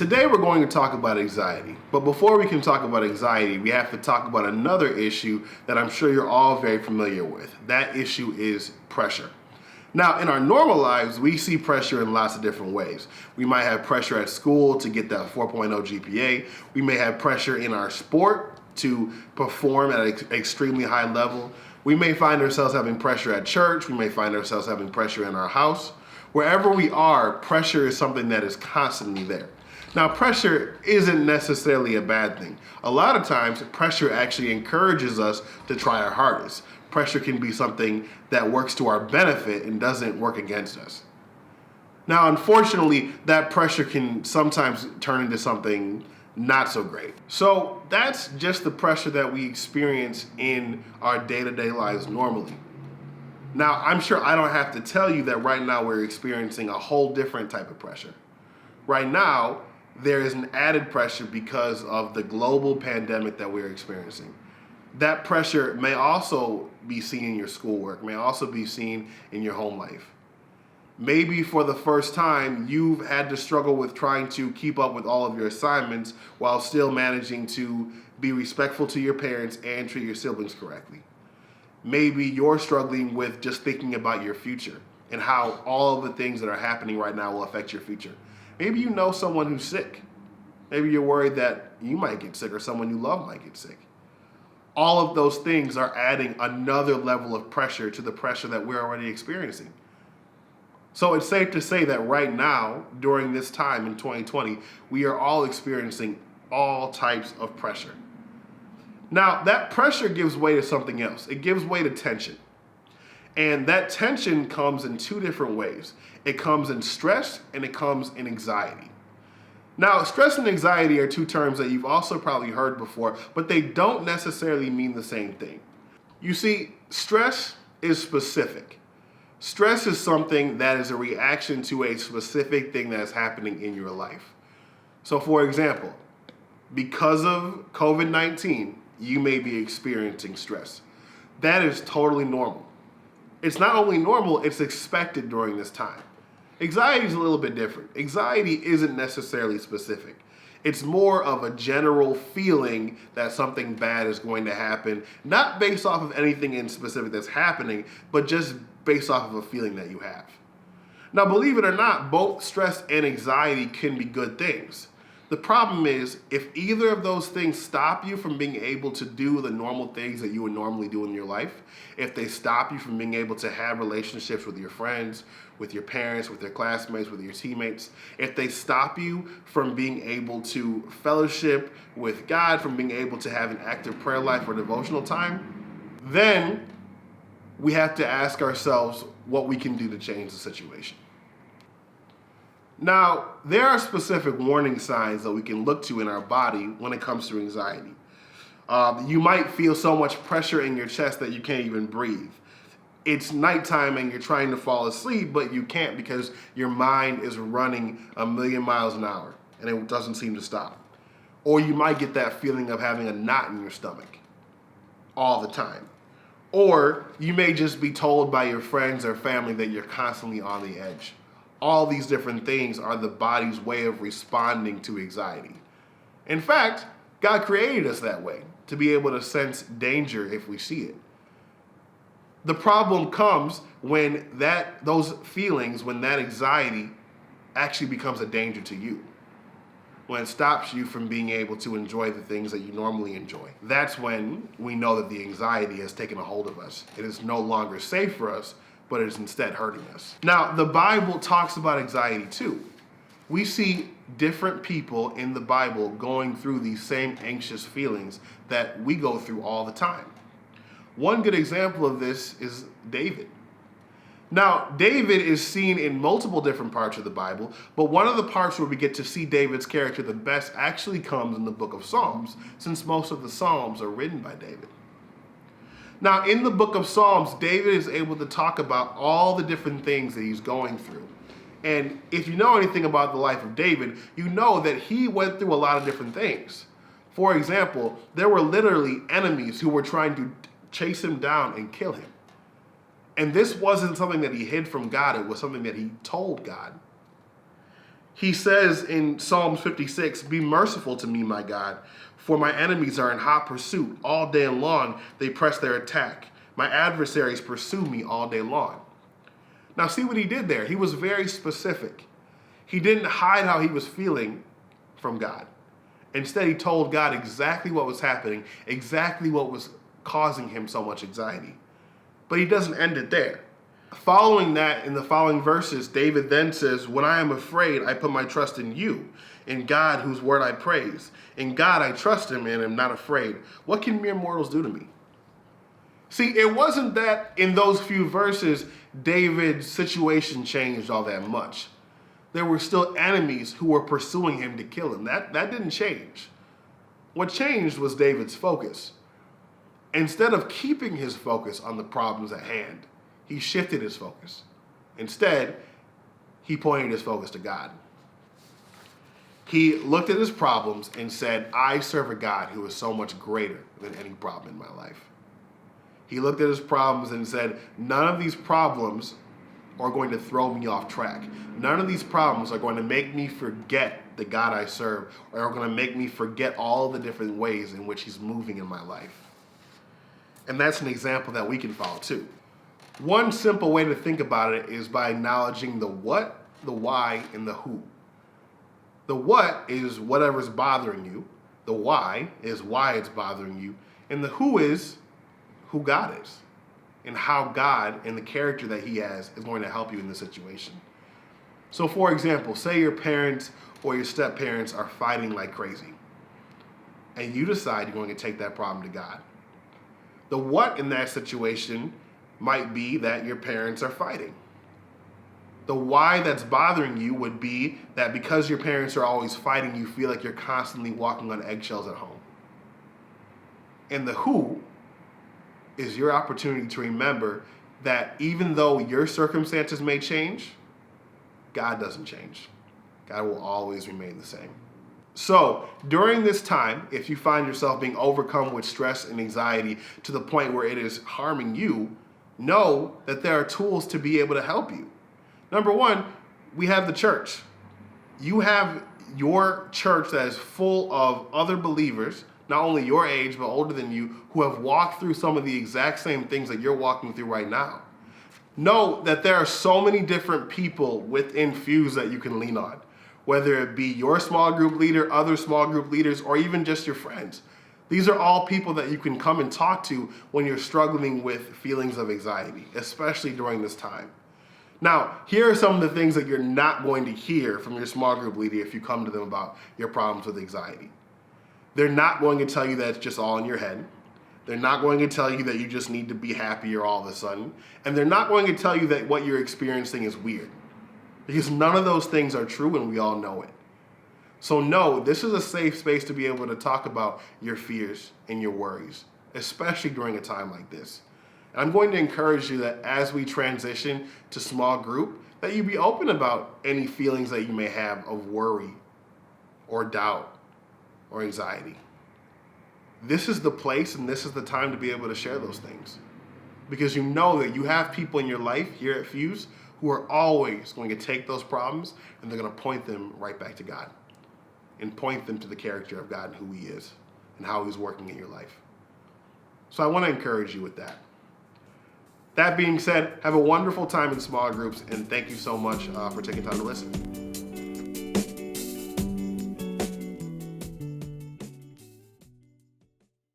Today we're going to talk about anxiety, but before we can talk about anxiety, we have to talk about another issue that I'm sure you're all very familiar with. That issue is pressure. Now, in our normal lives, we see pressure in lots of different ways. We might have pressure at school to get that 4.0 GPA. We may have pressure in our sport to perform at an extremely high level. We may find ourselves having pressure at church. We may find ourselves having pressure in our house. Wherever we are, pressure is something that is constantly there. Now, pressure isn't necessarily a bad thing. A lot of times, pressure actually encourages us to try our hardest. Pressure can be something that works to our benefit and doesn't work against us. Now, unfortunately, that pressure can sometimes turn into something not so great. So that's just the pressure that we experience in our day-to-day lives normally. Now, I'm sure I don't have to tell you that right now we're experiencing a whole different type of pressure. Right now, there is an added pressure because of the global pandemic that we're experiencing. That pressure may also be seen in your schoolwork, may also be seen in your home life. Maybe for the first time, you've had to struggle with trying to keep up with all of your assignments while still managing to be respectful to your parents and treat your siblings correctly. Maybe you're struggling with just thinking about your future and how all of the things that are happening right now will affect your future. Maybe you know someone who's sick. Maybe you're worried that you might get sick or someone you love might get sick. All of those things are adding another level of pressure to the pressure that we're already experiencing. So it's safe to say that right now, during this time in 2020, we are all experiencing all types of pressure. Now, that pressure gives way to something else. It gives way to tension. And that tension comes in two different ways. It comes in stress and it comes in anxiety. Now, stress and anxiety are two terms that you've also probably heard before, but they don't necessarily mean the same thing. You see, stress is specific. Stress is something that is a reaction to a specific thing that is happening in your life. So, for example, because of COVID-19, you may be experiencing stress. That is totally normal. It's not only normal, it's expected during this time. Anxiety is a little bit different. Anxiety isn't necessarily specific. It's more of a general feeling that something bad is going to happen, not based off of anything in specific that's happening, but just based off of a feeling that you have. Now, believe it or not, both stress and anxiety can be good things. The problem is, if either of those things stop you from being able to do the normal things that you would normally do in your life, if they stop you from being able to have relationships with your friends, with your parents, with your classmates, with your teammates, if they stop you from being able to fellowship with God, from being able to have an active prayer life or devotional time, then we have to ask ourselves what we can do to change the situation. Now, there are specific warning signs that we can look to in our body when it comes to anxiety. You might feel so much pressure in your chest that you can't even breathe. It's nighttime and you're trying to fall asleep, but you can't because your mind is running 1,000,000 miles an hour and it doesn't seem to stop. Or you might get that feeling of having a knot in your stomach all the time. Or you may just be told by your friends or family that you're constantly on the edge. All these different things are the body's way of responding to anxiety. In fact, God created us that way, to be able to sense danger if we see it. The problem comes when those feelings, when that anxiety actually becomes a danger to you. When it stops you from being able to enjoy the things that you normally enjoy. That's when we know that the anxiety has taken a hold of us. It is no longer safe for us, but it is instead hurting us. Now, the Bible talks about anxiety too. We see different people in the Bible going through these same anxious feelings that we go through all the time. One good example of this is David. Now, David is seen in multiple different parts of the Bible, but one of the parts where we get to see David's character the best actually comes in the book of Psalms, since most of the Psalms are written by David. Now, in the book of Psalms, David is able to talk about all the different things that he's going through. And if you know anything about the life of David, you know that he went through a lot of different things. For example, there were literally enemies who were trying to chase him down and kill him. And this wasn't something that he hid from God, it was something that he told God. He says in Psalms 56, "Be merciful to me, my God, for my enemies are in hot pursuit. All day long they press their attack. My adversaries pursue me all day long." Now see what he did there. He was very specific. He didn't hide how he was feeling from God. Instead, he told God exactly what was happening, exactly what was causing him so much anxiety. But he doesn't end it there. Following that, in the following verses, David then says, "When I am afraid, I put my trust in you, in God whose word I praise. In God I trust him and am not afraid. What can mere mortals do to me?" See, it wasn't that in those few verses, David's situation changed all that much. There were still enemies who were pursuing him to kill him. That didn't change. What changed was David's focus. Instead of keeping his focus on the problems at hand, he shifted his focus. Instead, he pointed his focus to God. He looked at his problems and said, "I serve a God who is so much greater than any problem in my life." He looked at his problems and said, "None of these problems are going to throw me off track. None of these problems are going to make me forget the God I serve, or are going to make me forget all the different ways in which he's moving in my life." And that's an example that we can follow too. One simple way to think about it is by acknowledging the what, the why, and the who. The what is whatever's bothering you. The why is why it's bothering you. And the who is who God is and how God and the character that he has is going to help you in this situation. So for example, say your parents or your step-parents are fighting like crazy and you decide you're going to take that problem to God. The what in that situation might be that your parents are fighting. The why that's bothering you would be that because your parents are always fighting, you feel like you're constantly walking on eggshells at home. And the who is your opportunity to remember that even though your circumstances may change, God doesn't change. God will always remain the same. So during this time, if you find yourself being overcome with stress and anxiety to the point where it is harming you, know that there are tools to be able to help you. Number one, we have the church. You have your church that is full of other believers, not only your age, but older than you, who have walked through some of the exact same things that you're walking through right now. Know that there are so many different people within Fuse that you can lean on, whether it be your small group leader, other small group leaders, or even just your friends. These are all people that you can come and talk to when you're struggling with feelings of anxiety, especially during this time. Now, here are some of the things that you're not going to hear from your small group leader if you come to them about your problems with anxiety. They're not going to tell you that it's just all in your head. They're not going to tell you that you just need to be happier all of a sudden. And they're not going to tell you that what you're experiencing is weird. Because none of those things are true and we all know it. So no, this is a safe space to be able to talk about your fears and your worries, especially during a time like this. And I'm going to encourage you that as we transition to small group, that you be open about any feelings that you may have of worry or doubt or anxiety. This is the place and this is the time to be able to share those things. Because you know that you have people in your life here at Fuse who are always going to take those problems and they're going to point them right back to God and point them to the character of God and who he is and how he's working in your life. So I want to encourage you with that. That being said, have a wonderful time in small groups and thank you so much for taking time to listen.